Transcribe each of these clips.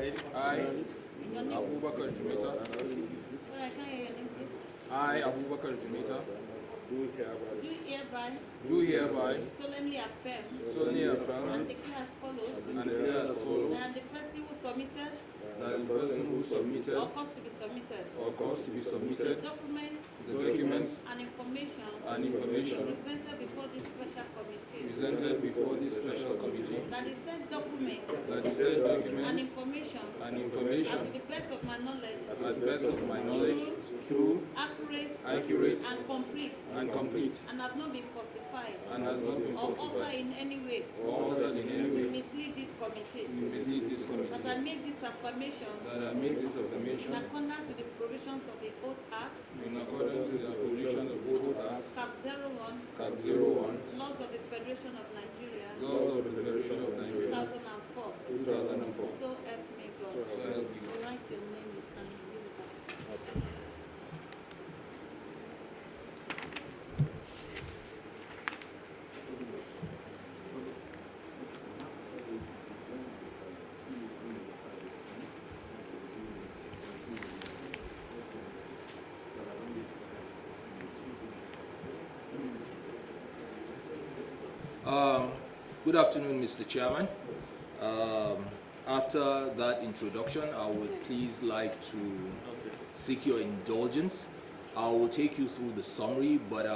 I, Abubakar Jumeta. I, Abubakar Jumeta. Do hereby. Solemnly affirm. And declare as follows. That the person who submitted. That the person who submitted. Or caused to be submitted. Documents. And information. Presented before this special committee. That the said document. And information. And to the best of my knowledge. True. Accurate. And complete. And have not been falsified. Or altered in any way. To mislead this committee. That I make this affirmation. In accordance with the provisions of the Oath Act. Cap 01. Laws of the Federation of Nigeria. 2004. So help me God. You write your name, you sign, give it back. Good afternoon, Mr. Chairman. After that introduction, I would please like to seek your indulgence. I will take you through the summary, but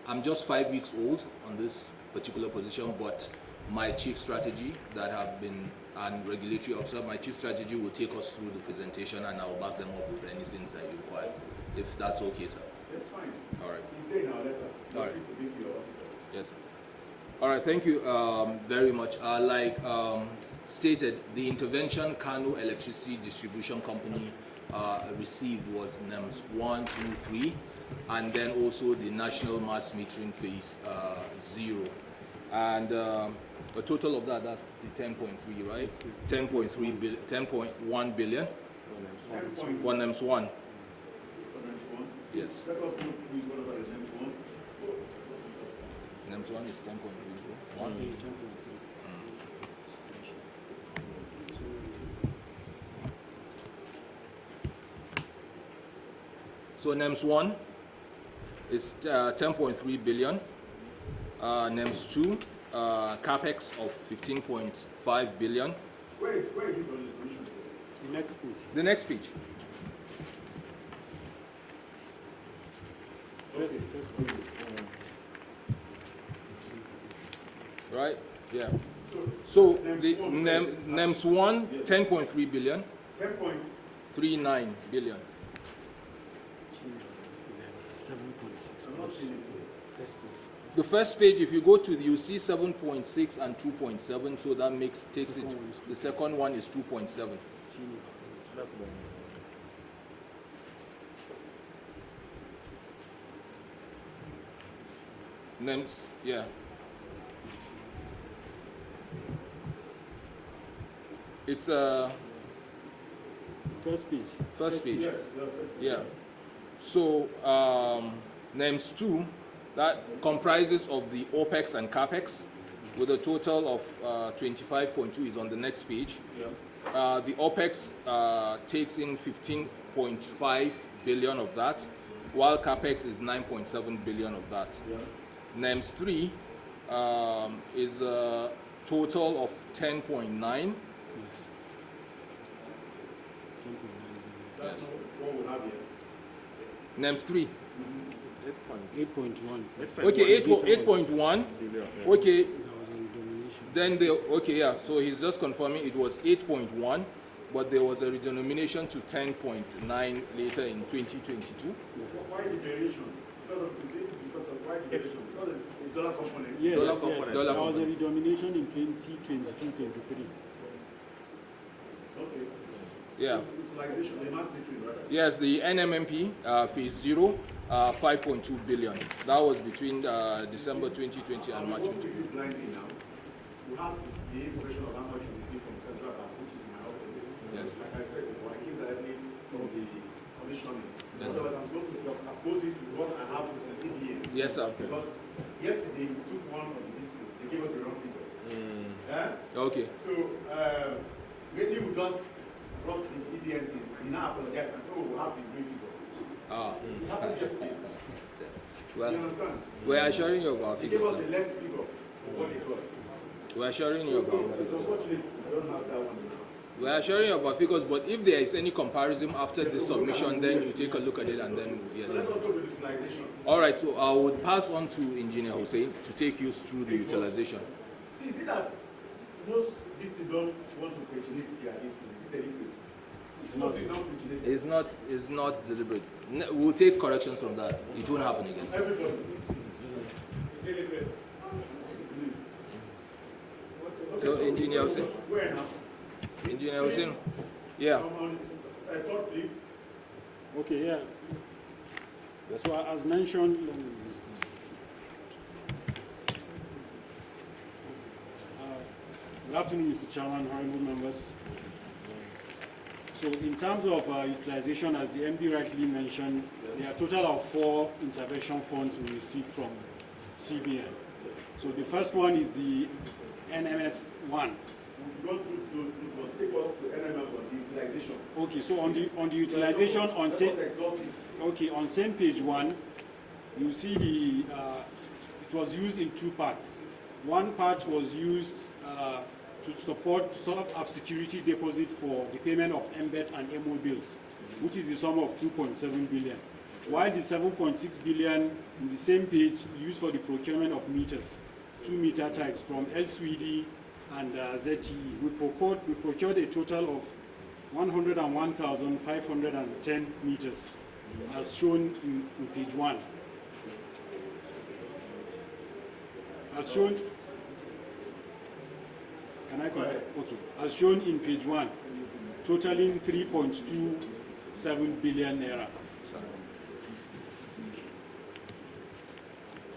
I'm just 5 weeks old on this particular position, but my chief strategy that have been, and regulatory officer, my chief strategy will take us through the presentation and I'll back them up with anything that you require, if that's okay, sir. That's fine. All right. He's there in our letter. All right. Yes, sir. All right, thank you very much. Like stated, the intervention Kano Electricity Distribution Company received was NEMS 1, 2, 3, and then also the National Mass Metering Phase 0. And a total of that's the 10.3, right? 10.1 billion for NEMS 1. Yes. NEMS 1 is 10.3. So NEMS 1 is 10.3 billion. NEMS 2, capex of 15.5 billion. Where is it on the solution? The next page. The next page. First page is right? Yeah. So the NEMS 1, 10.3 billion. 10.39 billion. 7.6. The first page, if you go to you see 7.6 and 2.7, so that takes it. The second one is 2.7. That's the NEMS, yeah. It's first page. First page. Yeah. So NEMS 2, that comprises of the OPEX and CAPEX, with a total of 25.2 is on the next page. Yeah. The OPEX takes in 15.5 billion of that, while CAPEX is 9.7 billion of that. Yeah. NEMS 3 is a total of 10.9. Yes. What we have here? NEMS 3. It's 8.1. Okay, 8.1. Okay. Then yeah. So he's just confirming it was 8.1, but there was a redenomination to 10.9 later in 2022. Why the variation? Because of why the variation? Because of the dollar component. Yes, dollar yes. component. There was a redenomination in 2022-23. Okay. Yeah. Utilization, the mass metering, right? Yes, the NMMP phase 0, 5.2 billion. That was between December 2020 and March 2020. Blindly now. We have the information of how much we receive from Central Bank, which is in my office. Yes. Like I said before, I came directly from the commissioning. Yes, so I'm supposed to juxtapose it to what I have with the CBA. Yes, sir. Because yesterday we took one of the discos. They gave us a wrong figure. Yeah? Okay. So maybe we just brought the CBN thing, he now apologized and said, oh, we have the green figure. It happened yesterday. Well, You understand? we're assuring you of our He gave figures, us sir. the left figure of what they got. We're assuring you of our It's figures. unfortunate I don't have that one now. We're assuring you of our figures, but if there is any comparison after this submission, then you take a look at it and then, yes. So let us go to the utilization. All right, so I would pass on to Engineer Hussein to take you through the utilization. See, is it that most districts don't want to paginate their districts? Is it deliberate? It's not paginated. It's not deliberate. We'll take corrections from that. It won't happen again. Everybody. Deliberate. So, Engineer Hussein. Where now? Engineer Hussein. Yeah. I'm on third flip. Okay, yeah. So as mentioned, good afternoon, Mr. Chairman, honorable members. So in terms of utilization, as the MD rightly mentioned, there are a total of 4 intervention funds we received from CBN. So the first one is the NMS 1. Take us to NML on the utilization. Okay, so on the utilization on same page 1, you see the it was used in 2 parts. One part was used to sort of security deposit for the payment of MBET and MO bills, which is the sum of 2.7 billion. While the 7.6 billion in the same page used for the procurement of meters, 2 meter types from LSWD and ZTE. We procured a total of 101,510 meters, as shown in page 1. As shown, can I go ahead? Okay. As shown in page 1, totaling 3.27 billion naira.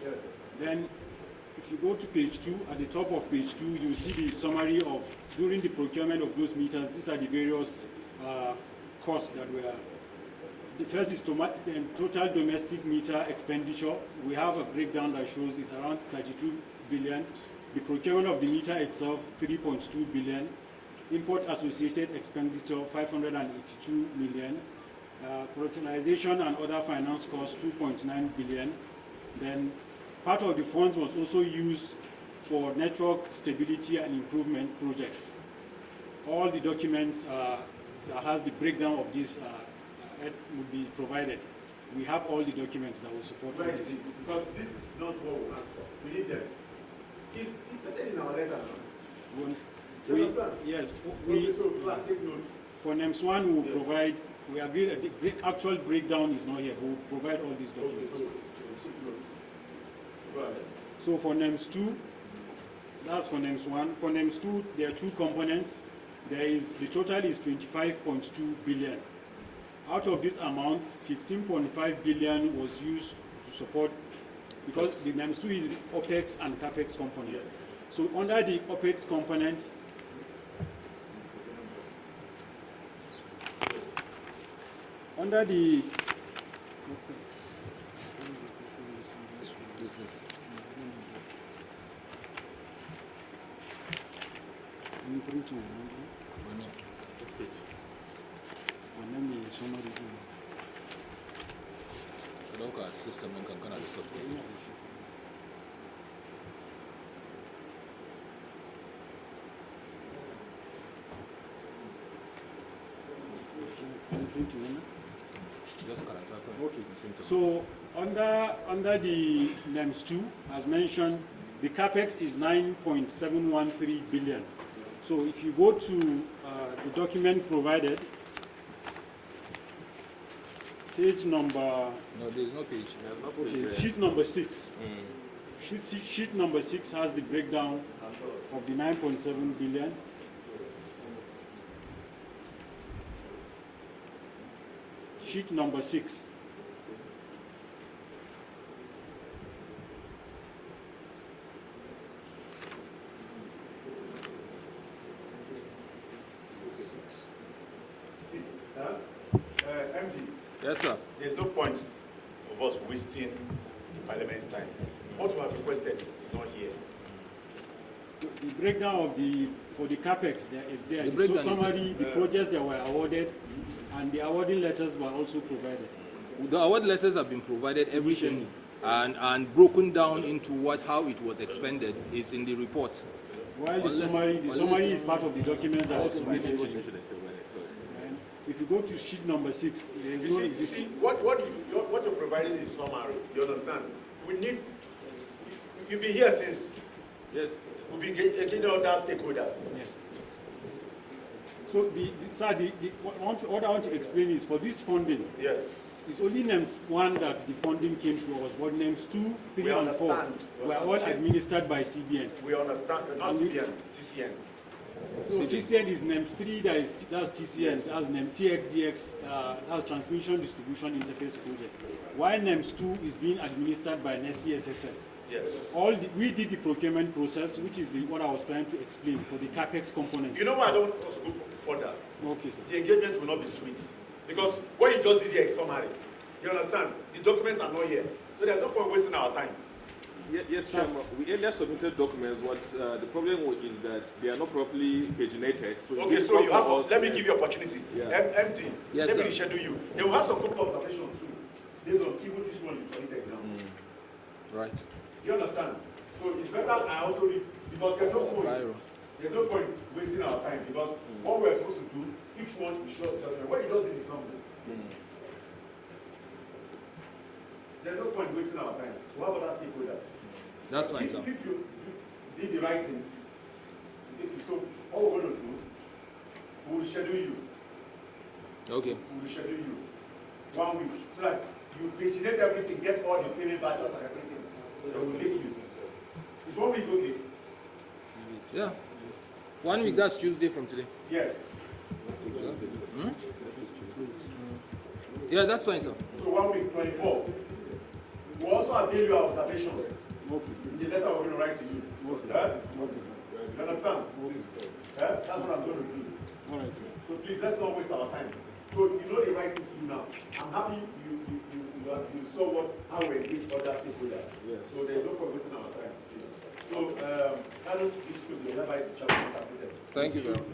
Yes. Then, if you go to page 2, at the top of page 2, you see the summary of, during the procurement of those meters, these are the various costs that were. The first is total domestic meter expenditure. We have a breakdown that shows it's around 32 billion. The procurement of the meter itself, 3.2 billion. Import associated expenditure, 582 million. Collateralization and other finance costs, 2.9 billion. Then part of the funds was also used for network stability and improvement projects. All the documents that has the breakdown of this will be provided. We have all the documents that will support Where this. is it? Because this is not what we asked for. We need them. It's stated in our letter now. You You understand? yes, Okay, so take note. for NEMS 1 we will provide, we agree that the actual breakdown is not here, but we will provide all these Okay, documents. so take note. Go ahead. So for NEMS 2, that's for NEMS 1. For NEMS 2, there are 2 components. The total is 25.2 billion. Out of this amount, 15.5 billion was used to support, because the NEMS 2 is the OPEX and CAPEX component. Yeah. So under the OPEX component, under the Look at system and can kind of software. Just current. Okay. So under the NEMS 2, as mentioned, the capex is 9.713 billion. So if you go to the document provided, page number, No, there is no page. There's no page. okay, sheet number 6. Sheet number 6 has the breakdown of the 9.7 billion. Sheet number 6. See, MD, Yes, sir. there's no point of us wasting the parliament's time. What we have requested is not here. The breakdown of the for the CAPEX, there is there. The The breakdown is summary, the projects that were awarded, and the awarding letters were also provided. The award letters have been provided, everything, and broken down into how it was expended is in the report. While the summary is part of the documents that was submitted. And if you go to sheet number 6, there is no. You see, what you're providing is summary. You understand? We need. You've been here since. Yes. We've been getting other stakeholders. Yes. So, what I want to explain is for this funding, Yes. it's only names 1 that the funding came to us, but names 2, 3, We and 4 understand. were all administered by CBN. We understand. Not CBN, TCN. So TCN is names 3, that's TCN, that's name TXDX, that's Transmission Distribution Interface Project. While names 2 is being administered by NSCSSL. Yes. We did the procurement process, which is what I was trying to explain for the CAPEX component. You know why I don't also go further? Okay, sir. The engagement will not be sweet. Because what you just did here is summary. You understand? The documents are not here. So there's no point wasting our time. Yes, Chairman. We earlier submitted documents. What the problem is that they are not properly paginated. So Okay, so you have. Let me give you opportunity. Yeah. MD, Yes, let me sir. schedule you. They will have some couple of observations too, based on even this one you submitted now. Right. You understand? So it's better I also read, because there's no point. Viral. There's no point wasting our time, because what we're supposed to do, each one is short document. What you just did is something. There's no point wasting our time. So how about that stakeholders? That's fine, sir. If you did the right thing, so what we're going to do, we will schedule you. Okay. We will schedule you 1 week, so that you paginate everything, get all the payment badges and everything. So that we make use. Is 1 week okay? Yeah. 1 week, that's Tuesday from today. Yes. Yeah, that's fine, sir. So 1 week, 24. We also avail your observation. In the letter we're going to write to you. You understand? That's what I'm going to do. All right. So please, let's not waste our time. So you know the right thing to do now. I'm happy you saw how we engage other stakeholders. Yes. So there's no point wasting our time, please. So, Kano, this is the whereby the chapter. Thank you very much.